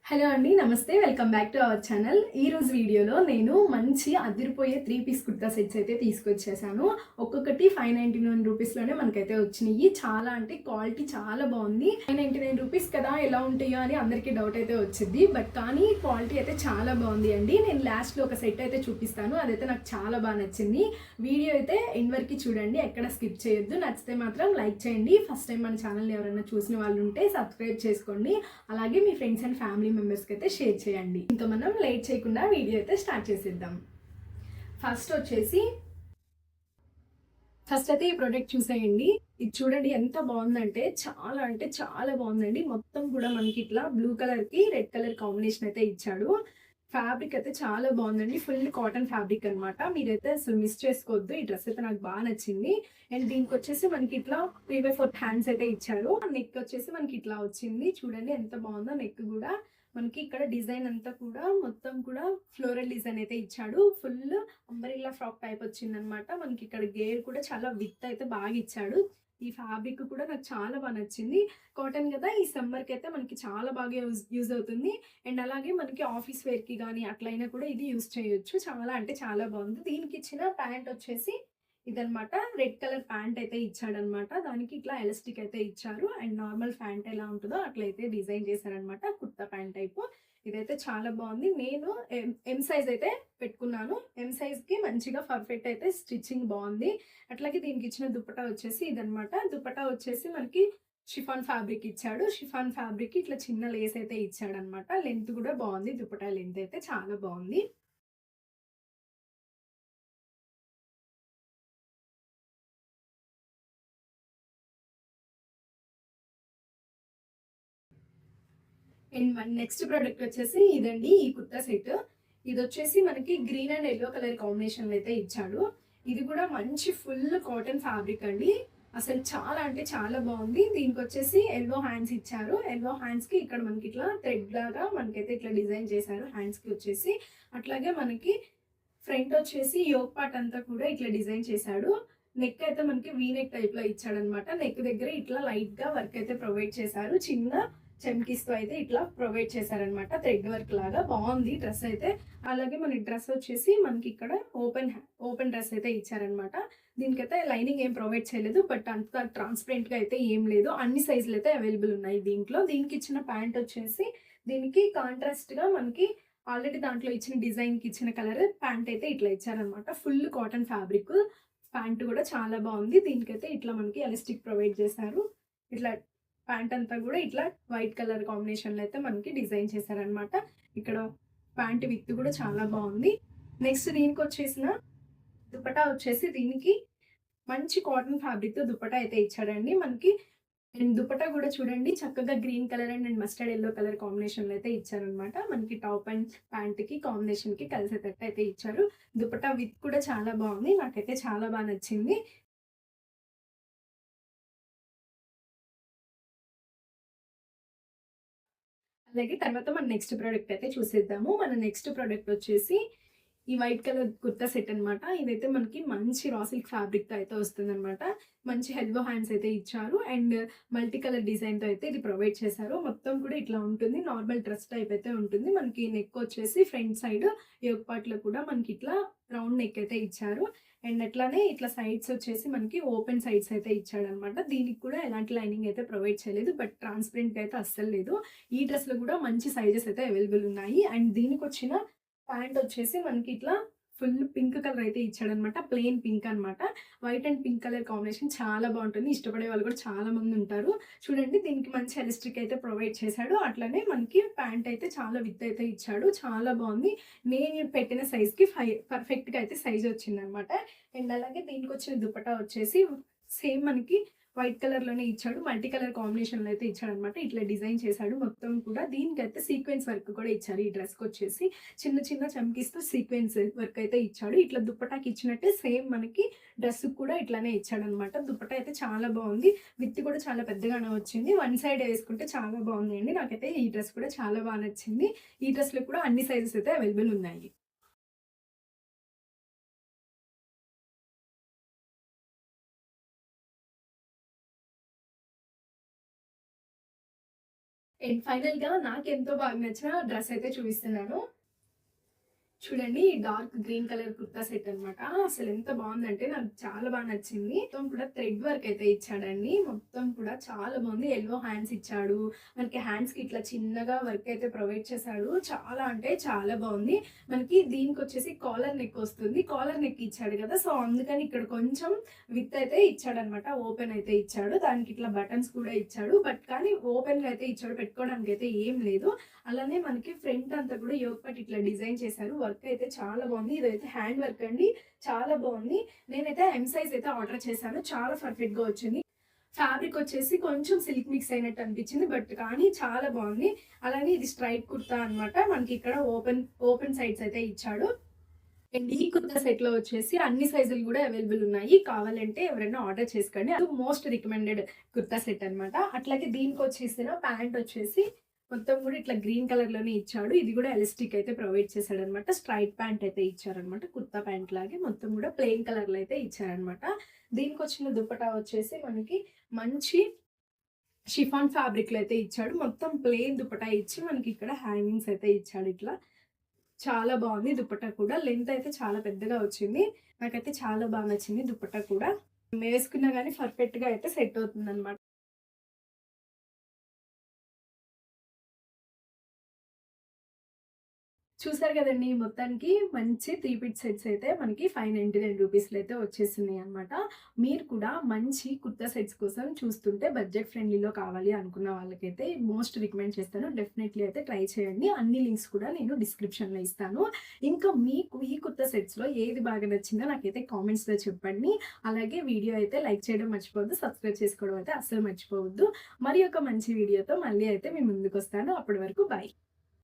Hello అండి. నమస్తే. Welcome back to our channel. ఈరోజు వీడియోలో నేను మంచి అదిరిపోయే 3 పీస్ కుర్తా సెట్స్ అయితే తీసుకొచ్చేసాను. ఒక్కొక్కటి 599 రూపీస్‌లోనే మనకైతే వచ్చినియి. చాలా అంటే క్వాలిటీ చాలా బావుంది. 599 రూపీస్ కదా ఎలా ఉంటాయో అని అందరికీ డౌట్ అయితే వచ్చిద్ది. కానీ క్వాలిటీ అయితే చాలా బావుంది అండి. నేను లాస్ట్‌లో ఒక సెట్ అయితే చూపిస్తాను. అదైతే నాకు చాలా బాగా నచ్చింది. వీడియో అయితే ఎండ్ వరకు చూడండి. ఎక్కడ స్కిప్ చేయొద్దు. నచ్చితే మాత్రం లైక్ చేయండి. ఫస్ట్ టైం మన ఛానల్‌ని ఎవరైనా చూసిన వాళ్ళు ఉంటే సబ్స్క్రైబ్ చేసుకోండి. అలాగే మీ ఫ్రెండ్స్ అండ్ ఫ్యామిలీ మెంబర్స్కి అయితే షేర్ చేయండి. ఇంకా మనం లేట్ చేయకుండా వీడియో అయితే స్టార్ట్ చేసేద్దాం. ఫస్ట్ అయితే ఈ ప్రోడక్ట్ చూసేయండి. ఇది చూడండి ఎంత బాగుందంటే చాలా బాగుందండి. మొత్తం కూడా మనకి ఇట్లా బ్లూ కలర్ కి రెడ్ కలర్ కాంబినేషన్ అయితే ఇచ్చాడు. ఫ్యాబ్రిక్ అయితే చాలా బాగుందండి. ఫుల్ కాటన్ ఫ్యాబ్రిక్ అనమాట. మీరైతే అసలు మిస్ చేసుకోవద్దు. ఈ డ్రెస్ అయితే నాకు బాగా నచ్చింది. అండ్ దీనికి వచ్చేసి మనకి ఇట్లా 3/4 హ్యాండ్స్ అయితే ఇచ్చారు. నెక్ వచ్చేసి మనకి ఇట్లా వచ్చింది. చూడండి ఎంత బాగుందో. నెక్ కూడా మనకి ఇక్కడ డిజైన్ అంతా కూడా మొత్తం కూడా ఫ్లోరల్ డిజైన్ అయితే ఇచ్చాడు. ఫుల్ అంబ్రెల్లా ఫ్రాక్ టైప్ వచ్చిందనమాట. మనకి ఇక్కడ గేర్ కూడా చాలా విత్ అయితే బాగా ఇచ్చాడు. ఈ ఫ్యాబ్రిక్ కూడా నాకు చాలా బాగా నచ్చింది. కాటన్ కదా, ఈ సమ్మర్కి అయితే మనకి చాలా బాగా యూజ్ అవుతుంది. అండ్ అలాగే మనకి ఆఫీస్ వేర్కి కానీ అట్లయినా కూడా ఇది యూజ్ చేయొచ్చు. చాలా అంటే చాలా బాగుంది. దీనికి ఇచ్చిన ప్యాంట్ వచ్చేసి ఇదనమాట. రెడ్ కలర్ ప్యాంట్ అయితే ఇచ్చాడనమాట. దానికి ఇట్లా ఎలాస్టిక్ అయితే ఇచ్చారు. అండ్ నార్మల్ ప్యాంట్ ఎలా ఉంటుందో అట్లయితే డిజైన్ చేశారనమాట. Kurta pant type. ఇదైతే చాలా బాగుంది. నేను ఎం సైజ్ అయితే పెట్టుకున్నాను. ఎం సైజ్కి మంచిగా పర్ఫెక్ట్ అయితే స్టిచ్చింగ్ బాగుంది. అట్లాగే దీనికి ఇచ్చిన దుపట్టా వచ్చేసి ఇదనమాట. దుపట్టా వచ్చేసి మనకి షిఫాన్ ఫ్యాబ్రిక్ ఇచ్చాడు. షిఫాన్ ఫ్యాబ్రిక్ ఇట్లా చిన్న లేస్ అయితే ఇచ్చాడనమాట. లెంత్ కూడా బాగుంది. దుపట్టా లెంత్ అయితే చాలా బాగుంది. అండ్ మన నెక్స్ట్ ప్రోడక్ట్ వచ్చేసి ఇదండి. ఈ కుర్తా సెట్. ఇది వచ్చేసి మనకి green and yellow colour combination అయితే ఇచ్చాడు. ఇది కూడా మంచి ఫుల్ కాటన్ ఫ్యాబ్రిక్ అండి. అసలు చాలా అంటే చాలా బాగుంది. దీనికి వచ్చేసి ఎల్లో హ్యాండ్స్ ఇచ్చారు. ఎల్లో హ్యాండ్స్ కి ఇక్కడ మనకి ఇట్లా థ్రెడ్ లాగా మనకైతే ఇట్లా డిజైన్ చేశారు హ్యాండ్స్ కి వచ్చేసి. అట్లాగే మనకి ఫ్రంట్ వచ్చేసి యోక్ పార్ట్ అంతా కూడా ఇట్లా డిజైన్ చేశాడు. నెక్ అయితే మనకి వీ నెక్ టైప్ లో ఇచ్చాడనమాట. నెక్ దగ్గర ఇట్లా లైట్ గా వర్క్ అయితే ప్రొవైడ్ చేశారు. చిన్న చెమ్కీస్ తో అయితే ఇట్లా ప్రొవైడ్ చేశారనమాట. థ్రెడ్ వర్క్ లాగా బాగుంది డ్రెస్ అయితే. అలాగే మన డ్రెస్ వచ్చేసి మనకి ఇక్కడ ఓపెన్ డ్రెస్ అయితే ఇచ్చారనమాట. దీనికైతే లైనింగ్ ఏం ప్రొవైడ్ చేయలేదు. బట్ అంత ట్రాన్స్పరెంట్ గా అయితే ఏం లేదు. అన్ని సైజులు అయితే అవైలబుల్ ఉన్నాయి దీంట్లో. దీనికి ఇచ్చిన ప్యాంట్ వచ్చేసి దీనికి కాంట్రాస్ట్ గా మనకి ఆల్రెడీ దాంట్లో ఇచ్చిన డిజైన్ కి ఇచ్చిన కలర్ ప్యాంట్ అయితే ఇట్లా ఇచ్చారనమాట. Full cotton fabric. ప్యాంట్ కూడా చాలా బాగుంది. దీనికైతే ఇట్లా మనకి ఎలాస్టిక్ ప్రొవైడ్ చేశారు. ఇట్లా ప్యాంట్ అంతా కూడా ఇట్లా వైట్ కలర్ కాంబినేషన్ లో అయితే మనకి డిజైన్ చేశారనమాట. ఇక్కడ ప్యాంట్ విత్ కూడా చాలా బాగుంది. నెక్స్ట్ దీనికి వచ్చేసిన దుపట్టా వచ్చేసి దీనికి మంచి కాటన్ ఫ్యాబ్రిక్ తో దుపట్టా అయితే ఇచ్చాడండి మనకి. అండ్ దుపట్టా కూడా చూడండి చక్కగా green colour and mustard yellow colour combination లో అయితే ఇచ్చారనమాట. మనకి టాప్ అండ్ ప్యాంట్ కి కాంబినేషన్ కి కలిసేటట్టు అయితే ఇచ్చారు. దుపట్టా విత్ కూడా చాలా బాగుంది. నాకైతే చాలా బాగా నచ్చింది. అలాగే తర్వాత మన నెక్స్ట్ ప్రోడక్ట్ అయితే చూసేద్దాము. మన నెక్స్ట్ ప్రోడక్ట్ వచ్చేసి ఈ వైట్ కలర్ కుర్తా సెట్ అనమాట. ఇదైతే మనకి మంచి రా సిల్క్ ఫ్యాబ్రిక్ తో అయితే వస్తుందన్నమాట. మంచి ఎల్బో హ్యాండ్స్ అయితే ఇచ్చారు. అండ్ మల్టీ కలర్ డిజైన్ తో అయితే ఇది ప్రొవైడ్ చేశారు. మొత్తం కూడా ఇట్లా ఉంటుంది. నార్మల్ డ్రెస్ టైప్ అయితే ఉంటుంది. మనకి నెక్ వచ్చేసి ఫ్రంట్ సైడ్ యోక్ పార్ట్ లో కూడా మనకి ఇట్లా రౌండ్ నెక్ అయితే ఇచ్చారు. అండ్ అట్లానే ఇట్లా సైడ్స్ వచ్చేసి మనకి ఓపెన్ సైడ్స్ అయితే ఇచ్చాడు అనమాట. దీనికి కూడా ఎలాంటి లైనింగ్ అయితే ప్రొవైడ్ చేయలేదు. బట్ ట్రాన్స్పరెంట్ అయితే అస్సలు లేదు. ఈ డ్రెస్ లో కూడా మంచి సైజెస్ అయితే అవైలబుల్ ఉన్నాయి. అండ్ దీనికి వచ్చిన ప్యాంట్ వచ్చేసి మనకి ఇట్లా ఫుల్ పింక్ కలర్ అయితే ఇచ్చాడనమాట. ప్లెయిన్ పింక్ అనమాట. White and pink colour combination చాలా బాగుంటుంది. ఇష్టపడే వాళ్ళు కూడా చాలా మంది ఉంటారు. చూడండి దీనికి మంచి ఎలాస్టిక్ అయితే ప్రొవైడ్ చేశాడు. అట్లనే మనకి ప్యాంట్ అయితే చాలా విత్ అయితే ఇచ్చాడు. చాలా బాగుంది. నేను పెట్టిన సైజ్ కి పర్ఫెక్ట్ గా అయితే సైజ్ వచ్చింది అనమాట. అండ్ అలాగే దీనికి వచ్చిన దుపట్టా వచ్చేసి సేమ్ మనకి వైట్ కలర్ లోనే ఇచ్చాడు. మల్టీ కలర్ కాంబినేషన్ లో అయితే ఇచ్చాడు అనమాట. ఇట్లా డిజైన్ చేశాడు మొత్తం కూడా. దీనికైతే సీక్వెన్స్ వర్క్ కూడా ఇచ్చారు. ఈ డ్రెస్ కి వచ్చేసి చిన్న చిన్న చమ్కీస్తో సీక్వెన్స్ వర్క్ అయితే ఇచ్చాడు. ఇట్లా దుప్పటాకి ఇచ్చినట్టే సేమ్ మనకి డ్రెస్ కూడా ఇట్లానే ఇచ్చాడు అనమాట. దుప్పటా అయితే చాలా బాగుంది. విత్ కూడా చాలా పెద్దగానే వచ్చింది. వన్ సైడ్ వేసుకుంటే చాలా బాగుంది అండి. నాకైతే ఈ డ్రెస్ కూడా చాలా బాగా నచ్చింది. ఈ డ్రెస్ లో కూడా అన్ని సైజెస్ అయితే అవైలబుల్ ఉన్నాయి. అండ్ ఫైనల్‌గా నాకెంతో బాగా నచ్చిన డ్రెస్ అయితే చూపిస్తున్నాను. చూడండి dark green colour kurta set అనమాట. అసలు ఎంత బాగుందంటే నాకు చాలా బాగా నచ్చింది. మొత్తం కూడా థ్రెడ్ వర్క్ అయితే ఇచ్చాడండి. మొత్తం కూడా చాలా బాగుంది. యెల్లో హ్యాండ్స్ ఇచ్చాడు. మనకి హ్యాండ్స్ కి ఇట్లా చిన్నగా వర్క్ అయితే ప్రొవైడ్ చేశాడు. చాలా అంటే చాలా బాగుంది. మనకి దీనికి వచ్చేసి కాలర్ నెక్ వస్తుంది. కాలర్ నెక్ ఇచ్చాడు కదా, సో అందుకని ఇక్కడ కొంచెం విత్ అయితే ఇచ్చాడనమాట. ఓపెన్ అయితే ఇచ్చాడు. దానికి ఇట్లా బటన్స్ కూడా ఇచ్చాడు. బట్ కానీ ఓపెన్ గా అయితే ఇచ్చాడు. పెట్టుకోవడానికి అయితే ఏం లేదు. అలానే మనకి ఫ్రంట్ అంతా కూడా యోగ్ పట్టి ఇట్లా డిజైన్ చేశారు. వర్క్ అయితే చాలా బాగుంది. ఇదైతే హ్యాండ్ వర్క్ అండి, చాలా బాగుంది. నేనైతే ఎం సైజ్ అయితే ఆర్డర్ చేశాను. చాలా పర్ఫెక్ట్ గా వచ్చింది. ఫ్యాబ్రిక్ వచ్చేసి కొంచెం సిల్క్ మిక్స్ అయినట్టు అనిపించింది, బట్ కానీ చాలా బాగుంది. అలానే ఇది స్ట్రైట్ కుర్తా అనమాట. మనకి ఇక్కడ ఓపెన్ సైడ్స్ అయితే ఇచ్చాడు. అండ్ ఈ కుర్తా సెట్ లో వచ్చేసి అన్ని సైజులు కూడా అవైలబుల్ ఉన్నాయి. కావాలంటే ఎవరైనా ఆర్డర్ చేసుకోండి. అది మోస్ట్ రికమెండెడ్ కుర్తా సెట్ అనమాట. అట్లాగే దీనికి వచ్చేసిన ప్యాంట్ వచ్చేసి మొత్తం కూడా ఇట్లా గ్రీన్ కలర్ లోనే ఇచ్చాడు. ఇది కూడా ఎలాస్టిక్ అయితే ప్రొవైడ్ చేశాడు అనమాట. స్ట్రైట్ ప్యాంట్ అయితే ఇచ్చారనమాట. కుర్తా ప్యాంట్ లాగే మొత్తం కూడా ప్లెయిన్ కలర్ లో అయితే ఇచ్చారనమాట. దీనికి వచ్చిన దుపట్టా వచ్చేసి మనకి మంచి షిఫాన్ ఫ్యాబ్రిక్ లో అయితే ఇచ్చాడు. మొత్తం ప్లెయిన్ దుపట్టా ఇచ్చి మనకి ఇక్కడ హ్యాంగింగ్స్ అయితే ఇచ్చాడు. ఇట్లా చాలా బాగుంది. దుపట్టా కూడా లెంత్ అయితే చాలా పెద్దగా వచ్చింది. నాకైతే చాలా బాగా నచ్చింది దుపట్టా కూడా. వేసుకున్నా కానీ పర్ఫెక్ట్ గా అయితే సెట్ అవుతుంది అనమాట. చూసారు కదండీ! మొత్తానికి మంచి 3 పీస్ సెట్స్ అయితే మనకి 599 రూపీస్‌లో అయితే వచ్చేసినాయి అన్నమాట. మీరు కూడా మంచి కుర్తా సెట్స్ కోసం చూస్తుంటే బడ్జెట్ ఫ్రెండ్లీలో కావాలి అనుకున్న వాళ్ళకైతే మోస్ట్ రికమెండ్ చేస్తాను. డెఫినెట్‌లీ అయితే ట్రై చేయండి. అన్ని లింక్స్ కూడా నేను డిస్క్రిప్షన్‌లో ఇస్తాను. ఇంకా మీకు ఈ కుర్తా సెట్స్‌లో ఏది బాగా నచ్చిందో నాకైతే కామెంట్స్‌లో చెప్పండి. అలాగే వీడియో అయితే లైక్ చేయడం మర్చిపోవద్దు. సబ్స్క్రైబ్ చేసుకోవడం అయితే అస్సలు మర్చిపోవద్దు. మరి ఒక మంచి వీడియోతో మళ్ళీ అయితే మీ ముందుకొస్తాను. అప్పటి వరకు బాయ్.